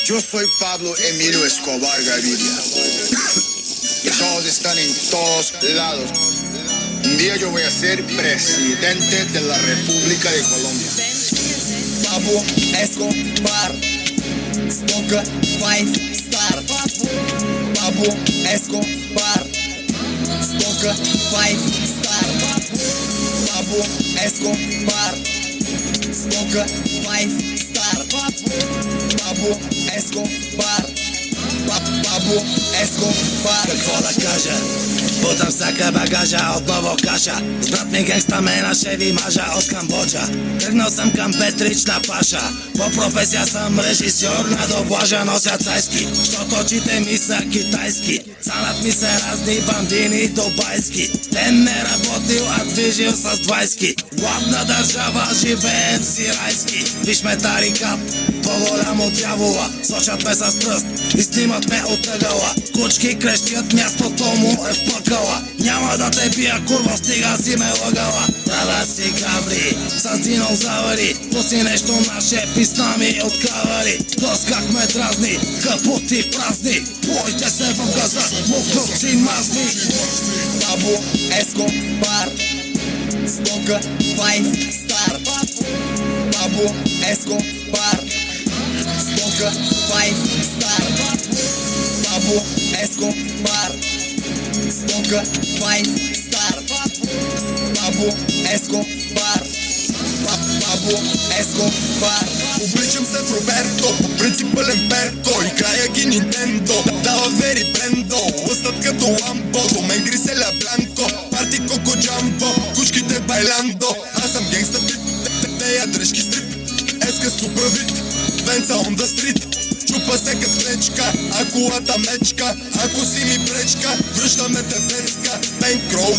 Yo soy Pablo Emilio Escobar Gaviria. Todos están en todos lados. Un día yo voy a ser presidente de la República de Colombia. Pablo Escobar, Smoker 5 Star. Pablo Escobar, Smoker 5 Star. Pablo Escobar, Smoker 5 Star. Pablo Escobar, Pablo Escobar. Wykwala Kazia, potem staka bagaża, od nowo Kasia. Z bratmi gangstamena Chevy marza od Kambodża. Trgnął sam kampetryczna pasza. Po profesja sam režisер na dobłaża nosia cajski. Što točite misa kitajski. Sanat mi se razni bandini dubajski. Ten ne работил, a движил с 20. Ладна държава, живеем си райски. Виж ме тарикат, по-голям от дявола. Сочат ме с пръст и снимат ме от ъгъла. Кучки крещят, мястото му е в пъкъла. Няма да те бия, курва, стига си ме лъгала. Правя си гаври с динозаври. Пусти нещо наше, писна ми от кавари. Тост как ме дразни, капути празни. Бойте се в газа, мукнуци мазни. Pablo Escobar, Smoker 5 Star. Pablo Escobar, Smoker 5 Star. Pablo Escobar, Smoker 5 Star. Pablo Escobar, Pablo Escobar. Обличам се в Роберто, по принцип пълен перто. Играя ги Нинтендо, дава вери брендо. Лъснат като ламбо, до мен гриселя бланко. Парти коко джамбо, кучките байландо. Аз съм генгста тип, те я дръжки стрип. Еска суправит, венца on the street. Чупа се кът клечка, а колата мечка. Ако си ми пречка, връщаме те венска. Бенкроу,